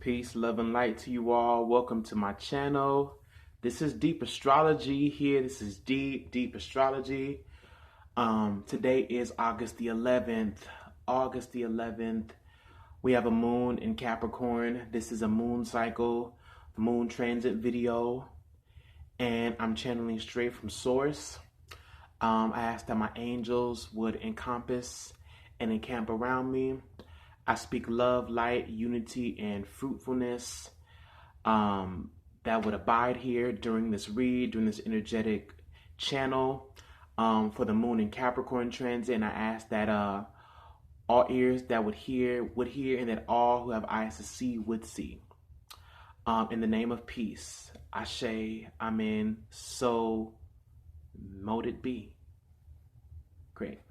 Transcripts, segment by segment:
Peace, love, and light to you all. Welcome to my channel. This is Deep Astrology here. This is Deep Astrology. Today is August the 11th. August the 11th. We have a moon in Capricorn. This is a moon cycle, moon transit video. And I'm channeling straight from source. I asked that my angels would encompass and encamp around me. I speak love, light, unity, and fruitfulness that would abide here during this read, during this energetic channel for the moon in Capricorn transit. And I ask that all ears that would hear, and that all who have eyes to see would see. In the name of peace, Ashe, Amen, so mote it be. Great.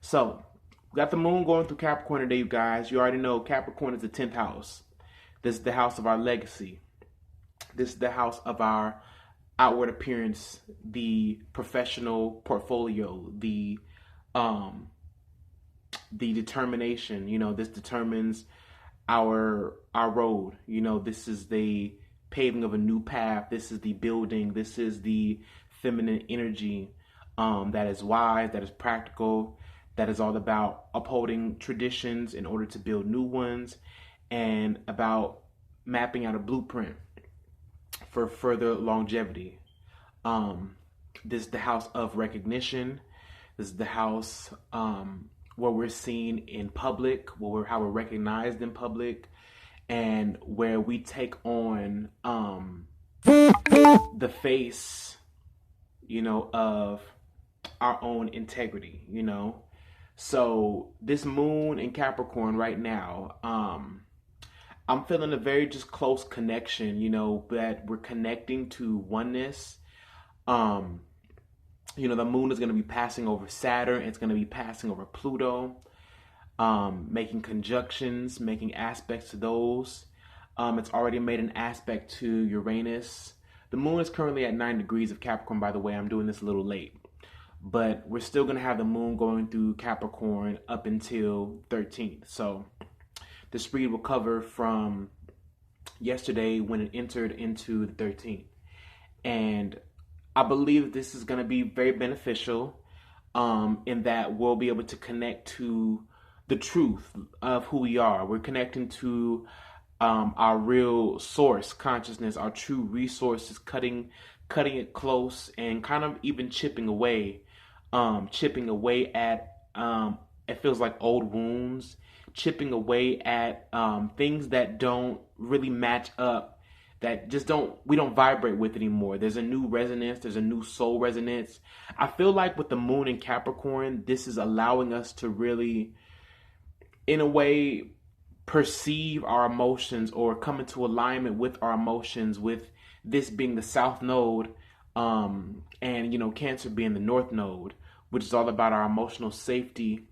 So, we got the moon going through Capricorn today, you guys. You already know Capricorn is the 10th house. This is the house of our legacy. This is the house of our outward appearance, the professional portfolio, the determination. You know, this determines our road. You know, this is the paving of a new path. This is the building. This is the feminine energy that is wise, that is practical, that is all about upholding traditions in order to build new ones, and about mapping out a blueprint for further longevity. This is the house of recognition. This is the house where we're seen in public, how we're recognized in public, and where we take on the face, you know, of our own integrity, you know. So this moon in Capricorn right now, I'm feeling a very just close connection, you know, that we're connecting to oneness. You know, the moon is going to be passing over Saturn. It's going to be passing over Pluto, making conjunctions, making aspects to those. It's already made an aspect to Uranus. The moon is currently at 9 degrees of Capricorn, by the way. I'm doing this a little late. But we're still going to have the moon going through Capricorn up until 13th. So this read will cover from yesterday when it entered into the 13th. And I believe this is going to be very beneficial in that we'll be able to connect to the truth of who we are. We're connecting to our real source consciousness, our true resources, cutting it close and kind of even chipping away at, it feels like old wounds, chipping away at things that don't really match up, that just we don't vibrate with anymore. There's a new resonance, there's a new soul resonance. I feel like with the moon in Capricorn, this is allowing us to really, in a way, perceive our emotions or come into alignment with our emotions, with this being the south node, and, you know, Cancer being the north node, which is all about our emotional safety,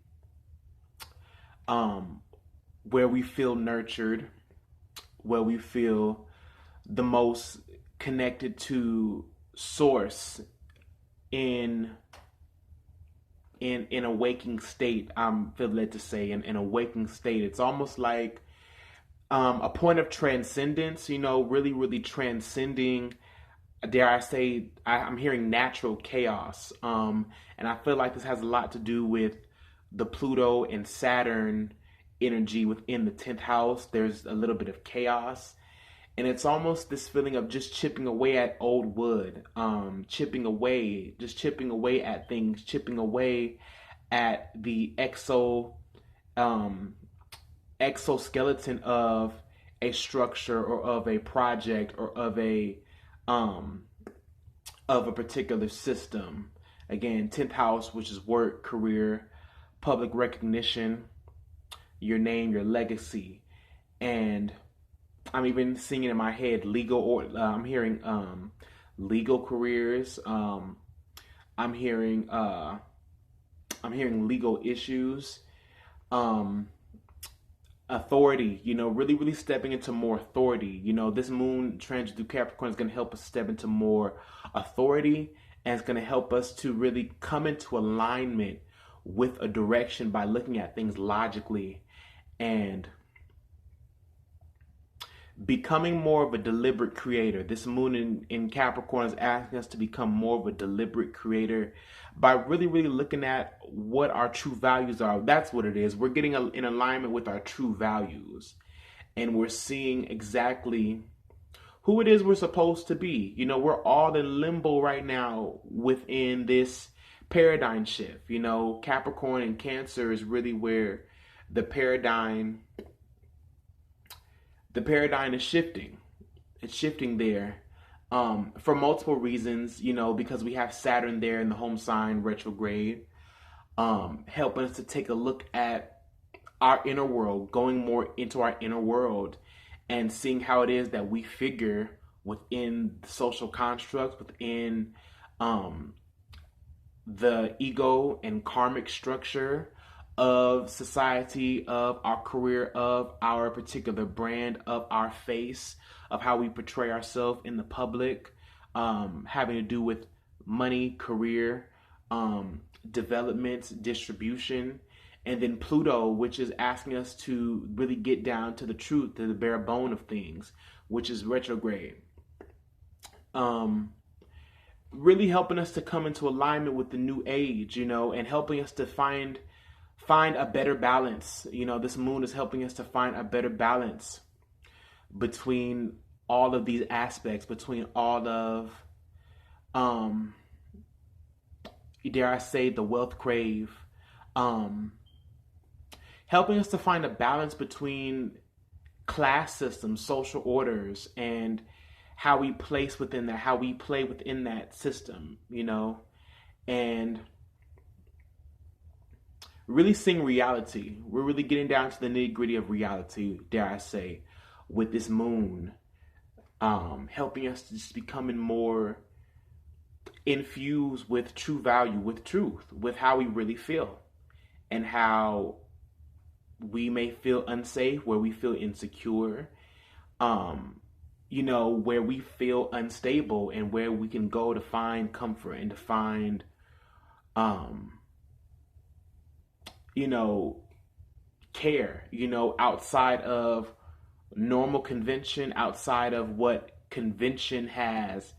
where we feel nurtured, where we feel the most connected to source in a waking state. I'm feel led to say in a waking state. It's almost like a point of transcendence, you know, really, really transcending, dare I say, I'm hearing natural chaos. And I feel like this has a lot to do with the Pluto and Saturn energy within the 10th house. There's a little bit of chaos. And it's almost this feeling of just chipping away at old wood, chipping away at things, chipping away at the exoskeleton of a structure or of a project or of a particular system. Again, 10th house, which is work, career, public recognition, your name, your legacy. And I'm even seeing it in my head, I'm hearing legal careers. I'm hearing legal issues. Authority, you know, really, really stepping into more authority. You know, this moon transit through Capricorn is going to help us step into more authority, and it's going to help us to really come into alignment with a direction by looking at things logically and becoming more of a deliberate creator. This moon in Capricorn is asking us to become more of a deliberate creator by really, really looking at what our true values are. That's what it is. We're getting in alignment with our true values, and we're seeing exactly who it is we're supposed to be. You know, we're all in limbo right now within this paradigm shift. You know, Capricorn and Cancer is really where the paradigm is shifting. It's shifting there for multiple reasons, you know, because we have Saturn there in the home sign retrograde, helping us to take a look at our inner world, going more into our inner world and seeing how it is that we figure within the social constructs, within the ego and karmic structure of society, of our career, of our particular brand, of our face, of how we portray ourselves in the public, having to do with money, career, development, distribution, and then Pluto, which is asking us to really get down to the truth, to the bare bone of things, which is retrograde. Really helping us to come into alignment with the new age, you know, and helping us to find a better balance. You know, this moon is helping us to find a better balance between all of these aspects, between all of, dare I say, the wealth crave, helping us to find a balance between class systems, social orders, and how we place within that, how we play within that system, you know, and really seeing reality. We're really getting down to the nitty-gritty of reality, dare I say, with this moon, helping us to just becoming more infused with true value, with truth, with how we really feel, and how we may feel unsafe, where we feel insecure, you know, where we feel unstable, and where we can go to find comfort and to find, you know, care, you know, outside of normal convention, outside of what convention has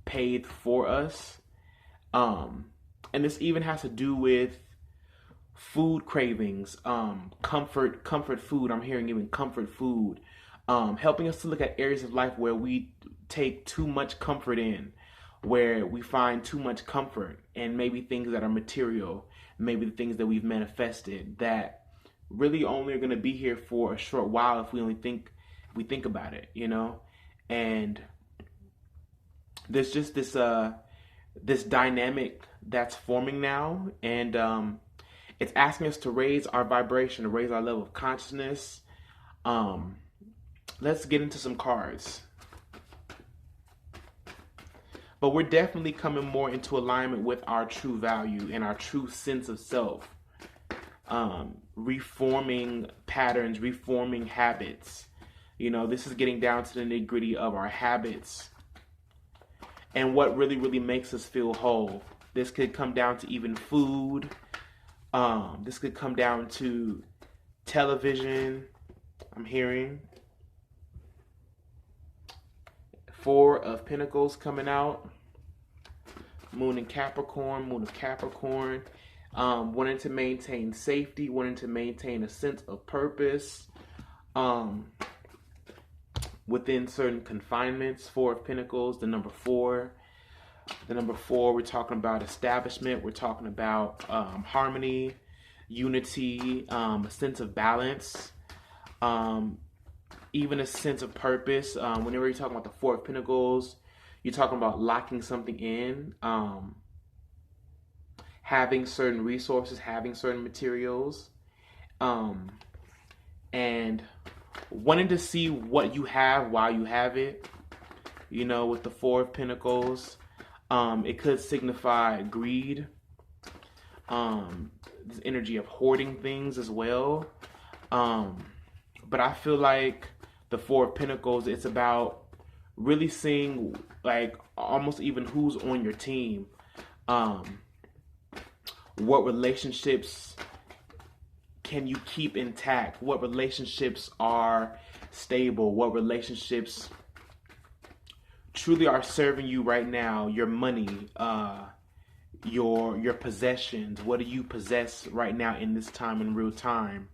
paid for us. And this even has to do with food cravings, comfort food. I'm hearing even comfort food, helping us to look at areas of life where we take too much comfort in, where we find too much comfort, and maybe things that are material, maybe the things that we've manifested that really only are going to be here for a short while if we think about it, you know. And there's just this dynamic that's forming now, and it's asking us to raise our vibration, to raise our level of consciousness. Let's get into some cards. But we're definitely coming more into alignment with our true value and our true sense of self. Reforming patterns, reforming habits. You know, this is getting down to the nitty-gritty of our habits and what really, really makes us feel whole. This could come down to even food. This could come down to television. I'm hearing Four of Pentacles coming out. Moon in Capricorn, Moon of Capricorn. Wanting to maintain safety, wanting to maintain a sense of purpose within certain confinements. Four of Pentacles, the number 4. The number 4, we're talking about establishment. We're talking about harmony, unity, a sense of balance, even a sense of purpose. Whenever you're talking about the 4 of Pentacles, you're talking about locking something in, having certain resources, having certain materials, and wanting to see what you have while you have it. You know, with the 4 of Pentacles, it could signify greed, this energy of hoarding things as well. But I feel like the 4 of Pentacles, it's about really seeing, like, almost even who's on your team, what relationships can you keep intact, what relationships are stable, what relationships truly are serving you right now, your money, your possessions. What do you possess right now in this time, in real time?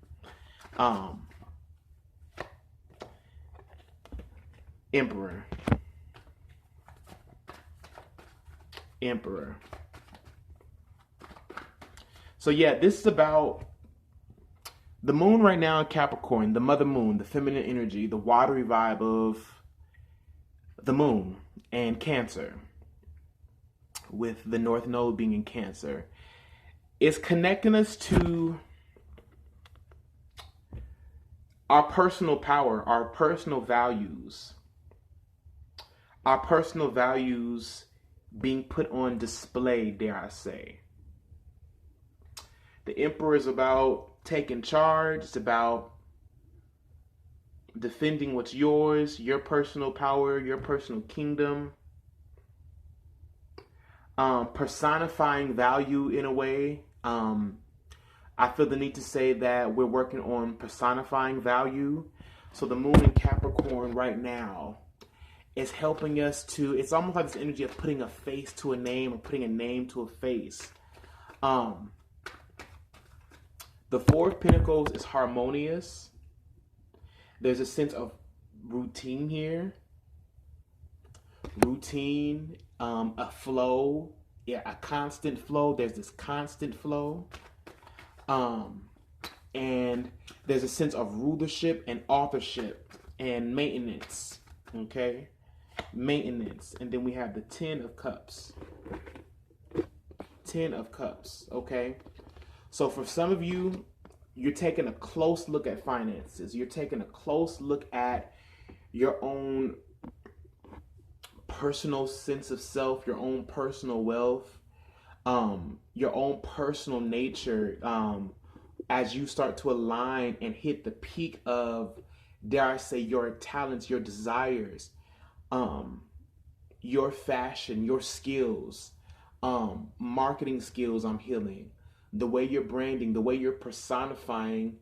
Emperor. So yeah, this is about the moon right now in Capricorn, the mother moon, the feminine energy, the watery vibe of the moon, and Cancer, with the North Node being in Cancer. It's connecting us to our personal power, our personal values being put on display, dare I say. The Emperor is about taking charge. It's about defending what's yours, your personal power, your personal kingdom. Personifying value in a way. I feel the need to say that we're working on personifying value. So the moon in Capricorn right now is helping us to, it's almost like this energy of putting a face to a name, or putting a name to a face. The Four of Pentacles is harmonious. There's a sense of routine here. Routine, a flow, a constant flow. There's this constant flow. And there's a sense of rulership and authorship and maintenance. Okay? Maintenance. And then we have the Ten of Cups. Ten of Cups. Okay? So for some of you, you're taking a close look at finances. You're taking a close look at your own personal sense of self, your own personal wealth, your own personal nature, as you start to align and hit the peak of, dare I say, your talents, your desires, your fashion, your skills, marketing skills. I'm healing the way you're branding, the way you're personifying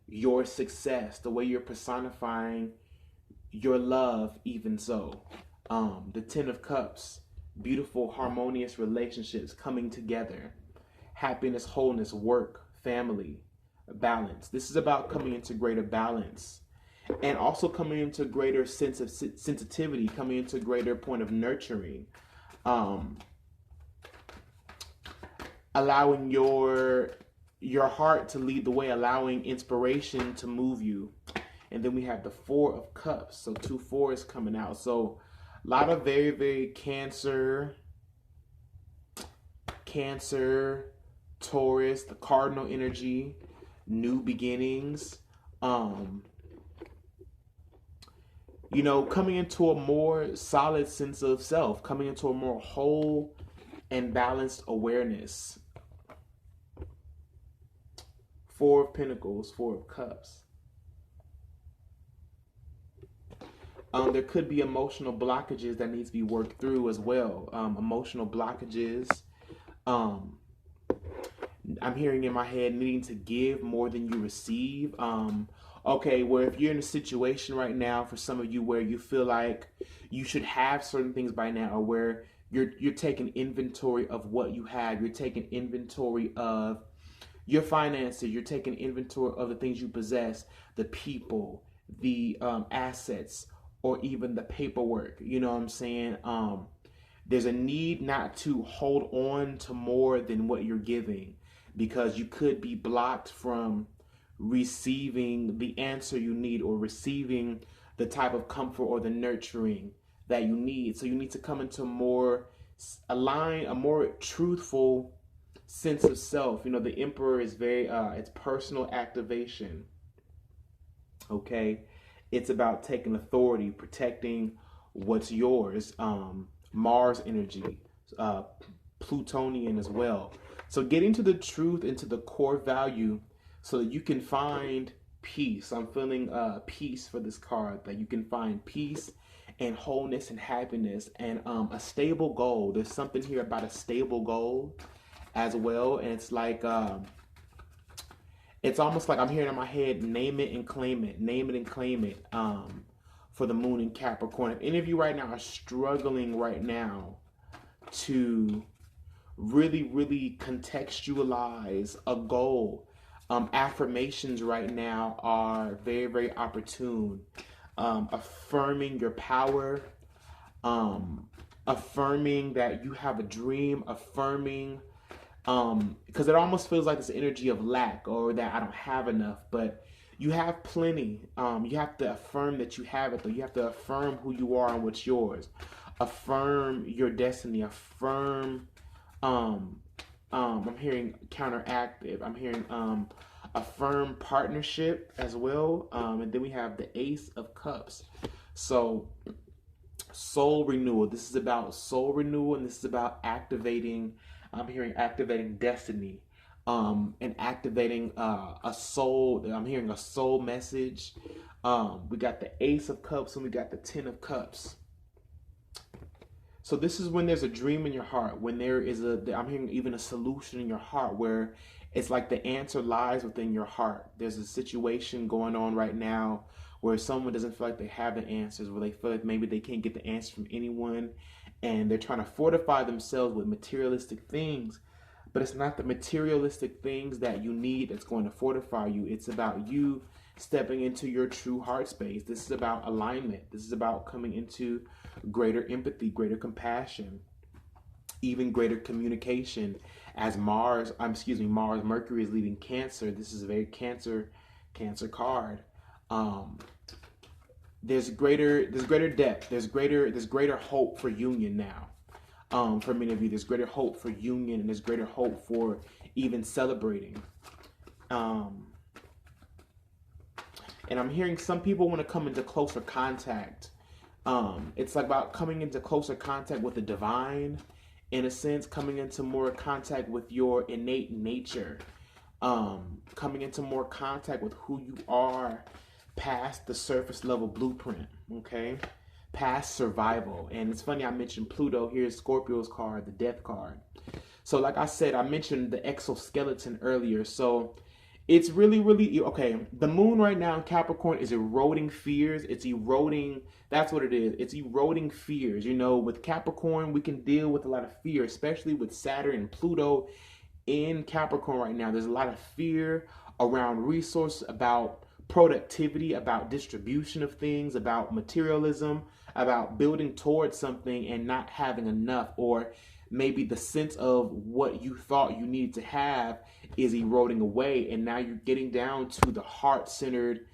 your success, the way you're personifying your love, even so. The Ten of Cups, beautiful, harmonious relationships coming together, happiness, wholeness, work, family, balance. This is about coming into greater balance, and also coming into greater sense of sensitivity, coming into greater point of nurturing, allowing your heart to lead the way, allowing inspiration to move you. And then we have the Four of Cups. So 2 4s coming out. So a lot of very, very Cancer, Taurus, the cardinal energy, new beginnings. You know, coming into a more solid sense of self, coming into a more whole and balanced awareness. Four of Pentacles, Four of Cups. There could be emotional blockages that need to be worked through as well. Emotional blockages. I'm hearing in my head needing to give more than you receive. Okay, where if you're in a situation right now, for some of you, where you feel like you should have certain things by now, or where you're taking inventory of what you have, you're taking inventory of your finances, you're taking inventory of the things you possess, the people, the assets, or even the paperwork. You know what I'm saying? There's a need not to hold on to more than what you're giving, because you could be blocked from receiving the answer you need, or receiving the type of comfort or the nurturing that you need. So you need to come into a more truthful sense of self. You know, the Emperor is very, it's personal activation. Okay. It's about taking authority, protecting what's yours. Mars energy, Plutonian as well. So getting to the truth, into the core value, so that you can find peace. I'm feeling peace for this card, that you can find peace and wholeness and happiness, and a stable goal. There's something here about a stable goal as well. And it's like It's almost like I'm hearing in my head, name it and claim it, name it and claim it. For the moon in Capricorn. If any of you right now are struggling right now to really contextualize a goal, affirmations right now are very opportune. Affirming your power, affirming that you have a dream, affirming because it almost feels like this energy of lack or that I don't have enough, but you have plenty. You have to affirm that you have it, though. You have to affirm who you are and what's yours. Affirm your destiny. Affirm. I'm hearing counteractive. I'm hearing affirm partnership as well. And then we have the Ace of Cups. So soul renewal. This is about soul renewal, and this is about activating. I'm hearing activating destiny, and activating a soul. I'm hearing a soul message. We got the Ace of Cups and we got the Ten of Cups. So this is when there's a dream in your heart, when there is I'm hearing even a solution in your heart where it's like the answer lies within your heart. There's a situation going on right now where someone doesn't feel like they have the answers, where they feel like maybe they can't get the answer from anyone, and they're trying to fortify themselves with materialistic things. But it's not the materialistic things that you need that's going to fortify you. It's about you stepping into your true heart space. This is about alignment. This is about coming into greater empathy, greater compassion, even greater communication. As Mars, Mercury is leaving Cancer. This is a very Cancer card. There's greater depth. There's greater hope for union now. For many of you, there's greater hope for union, and there's greater hope for even celebrating. And I'm hearing some people want to come into closer contact. It's like about coming into closer contact with the divine, in a sense, coming into more contact with your innate nature, coming into more contact with who you are past the surface level blueprint, okay? Past survival. And it's funny I mentioned Pluto. Here's Scorpio's card, the death card. So like I said, I mentioned the exoskeleton earlier. So it's really, okay, the moon right now in Capricorn is eroding fears. It's eroding, that's what it is. It's eroding fears. You know, with Capricorn, we can deal with a lot of fear, especially with Saturn and Pluto in Capricorn right now. There's a lot of fear around resource, about productivity, about distribution of things, about materialism, about building towards something and not having enough, or maybe the sense of what you thought you needed to have is eroding away, and now you're getting down to the heart-centered,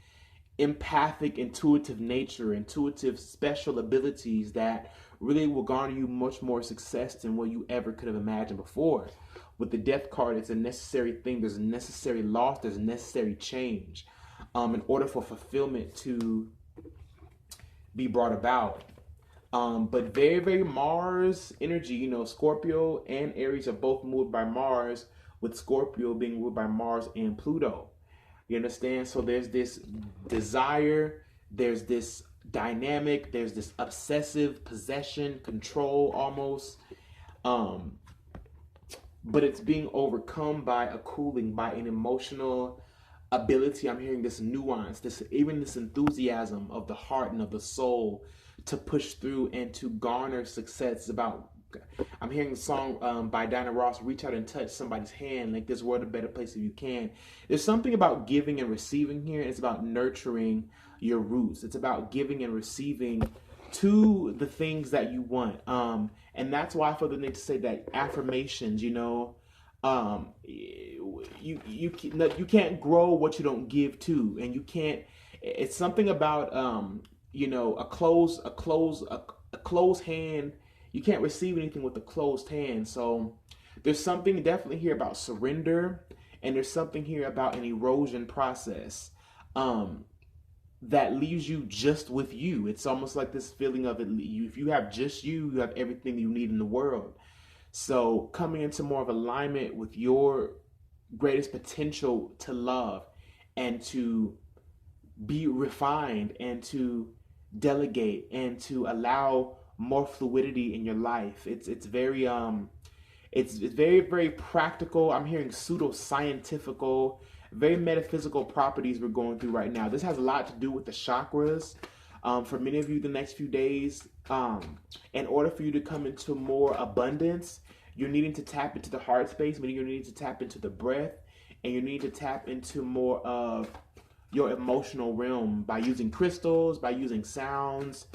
empathic, intuitive nature, intuitive special abilities that really will garner you much more success than what you ever could have imagined before. With the death card, it's a necessary thing. There's a necessary loss. There's a necessary change. In order for fulfillment to be brought about. But very Mars energy, you know, Scorpio and Aries are both moved by Mars, with Scorpio being moved by Mars and Pluto. You understand? So there's this desire, there's this dynamic, there's this obsessive possession, control almost. But it's being overcome by a cooling, by an emotional ability. I'm hearing this nuance, this enthusiasm of the heart and of the soul to push through and to garner success. It's about, I'm hearing the song by Diana Ross, reach out and touch somebody's hand, make this world a better place if you can. There's something about giving and receiving here. It's about nurturing your roots. It's about giving and receiving to the things that you want. And that's why I feel the need to say that affirmations, you know, you can't grow what you don't give to, and you can't. It's something about you know, a closed hand. You can't receive anything with a closed hand. So there's something definitely here about surrender, and there's something here about an erosion process that leaves you just with you. It's almost like this feeling of it. If you have just you have everything you need in the world. So coming into more of alignment with your greatest potential to love and to be refined and to delegate and to allow more fluidity in your life. It's very practical. I'm hearing pseudo-scientifical, very metaphysical properties we're going through right now. This has a lot to do with the chakras. For many of you, the next few days, in order for you to come into more abundance, you're needing to tap into the heart space, meaning you're needing to tap into the breath, and you need to tap into more of your emotional realm by using crystals, by using sounds,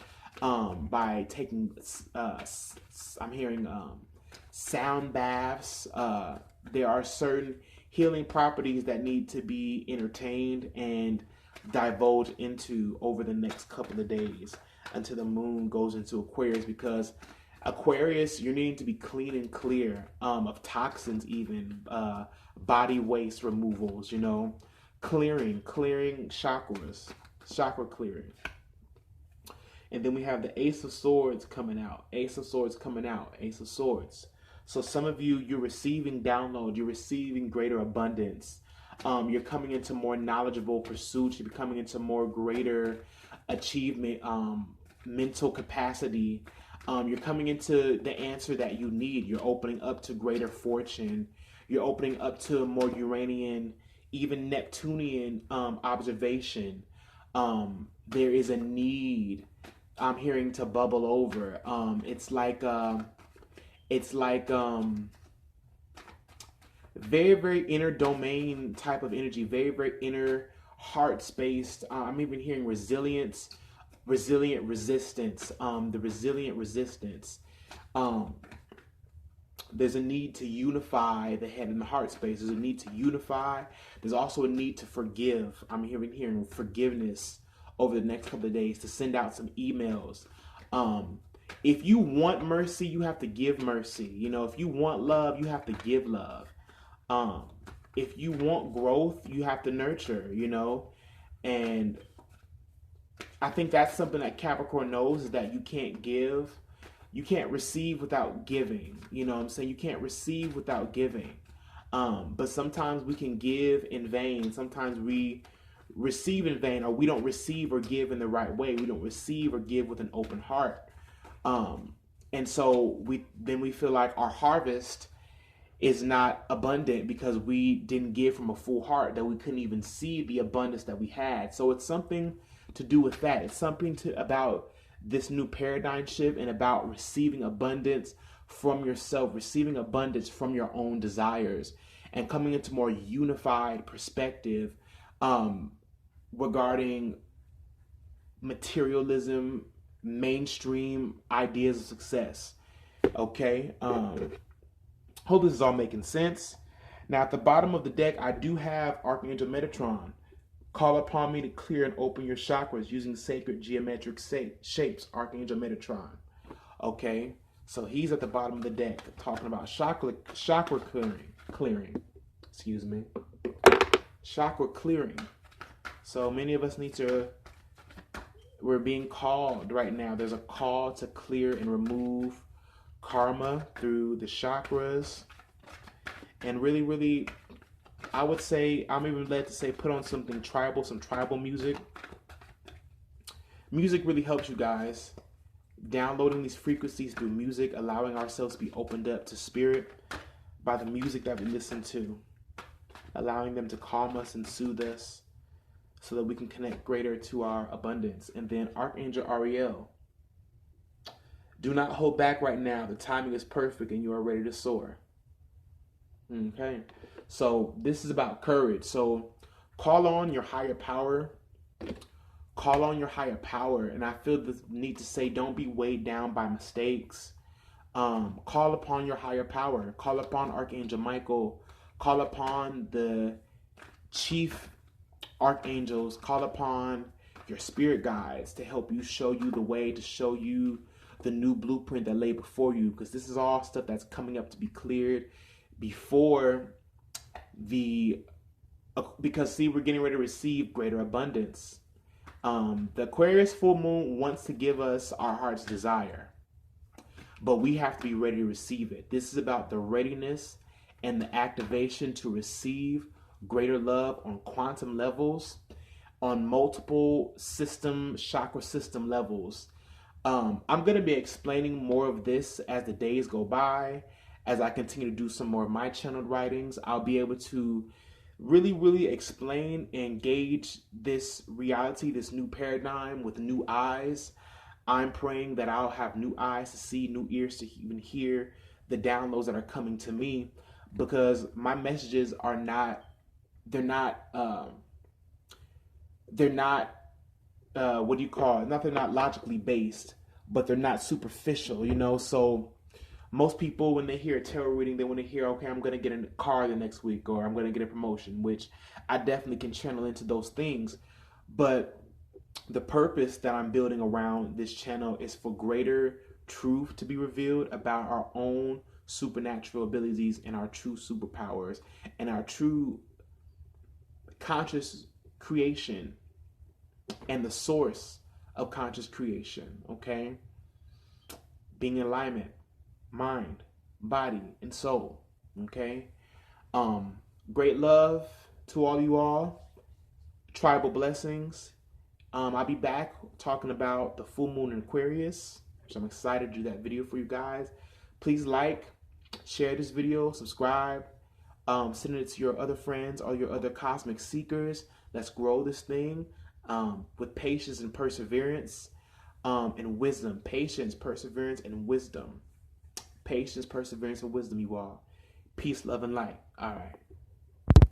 by taking, I'm hearing sound baths. There are certain healing properties that need to be entertained and divulged into over the next couple of days until the moon goes into Aquarius, because Aquarius, you're needing to be clean and clear of toxins, even body waste removals, you know, clearing chakras, chakra clearing. And then we have the Ace of Swords coming out, Ace of Swords coming out, Ace of Swords. So some of you, you're receiving download, you're receiving greater abundance. You're coming into more knowledgeable pursuits. You're coming into more greater achievement, mental capacity. You're coming into the answer that you need. You're opening up to greater fortune. You're opening up to more Uranian, even Neptunian observation. There is a need, I'm hearing, to bubble over. It's like very, very inner domain type of energy, very, very inner heart space. I'm even hearing resilience, resilient resistance, the resilient resistance. There's a need to unify the head and the heart space. There's a need to unify. There's also a need to forgive. I'm hearing forgiveness over the next couple of days, to send out some emails. If you want mercy, you have to give mercy. You know, if you want love, you have to give love. If you want growth, you have to nurture, you know. And I think that's something that Capricorn knows, is that you can't give, you can't receive without giving. You know what I'm saying? You can't receive without giving. But sometimes we can give in vain. Sometimes we receive in vain, or we don't receive or give in the right way. We don't receive or give with an open heart. And so we feel like our harvest is not abundant because we didn't give from a full heart, that we couldn't even see the abundance that we had. So it's something to do with that. It's something about this new paradigm shift, and about receiving abundance from yourself, receiving abundance from your own desires, and coming into more unified perspective regarding materialism, mainstream ideas of success. Okay. Hope this is all making sense. Now, at the bottom of the deck, I do have Archangel Metatron. Call upon me to clear and open your chakras using sacred geometric shapes, Archangel Metatron. Okay, so he's at the bottom of the deck, talking about chakra clearing. Excuse me. Chakra clearing. So many of us we're being called right now. There's a call to clear and remove karma through the chakras. And really, really, I would say, I'm even led to say, put on something tribal, some tribal music. Music really helps you guys. Downloading these frequencies through music, allowing ourselves to be opened up to spirit by the music that we listen to. Allowing them to calm us and soothe us so that we can connect greater to our abundance. And then Archangel Ariel. Do not hold back right now. The timing is perfect and you are ready to soar. Okay. So this is about courage. So call on your higher power. Call on your higher power. And I feel the need to say, don't be weighed down by mistakes. Call upon your higher power. Call upon Archangel Michael. Call upon the chief archangels. Call upon your spirit guides to help you, show you the way, to show you the new blueprint that lay before you. Because this is all stuff that's coming up to be cleared before because see, we're getting ready to receive greater abundance. The Aquarius full moon wants to give us our heart's desire, but we have to be ready to receive it. This is about the readiness and the activation to receive greater love on quantum levels, on multiple chakra system levels. I'm going to be explaining more of this as the days go by. As I continue to do some more of my channeled writings, I'll be able to really explain and gauge this reality, this new paradigm with new eyes. I'm praying that I'll have new eyes to see, new ears to even hear the downloads that are coming to me, because my messages are not, they're not, they're not, what do you call it? Not they're not logically based, but they're not superficial, you know? So most people, when they hear a tarot reading, they want to hear, okay, I'm going to get a car the next week, or I'm going to get a promotion, which I definitely can channel into those things. But the purpose that I'm building around this channel is for greater truth to be revealed about our own supernatural abilities and our true superpowers and our true conscious creation and the source of conscious creation, okay? Being in alignment, mind, body, and soul, okay? Great love to all you all. Tribal blessings. I'll be back talking about the full moon in Aquarius, which I'm excited to do that video for you guys. Please like, share this video, subscribe, send it to your other friends, all your other cosmic seekers. Let's grow this thing with patience and perseverance and wisdom. Patience, perseverance, and wisdom. Patience, perseverance, and wisdom, you all. Peace, love, and light. All right.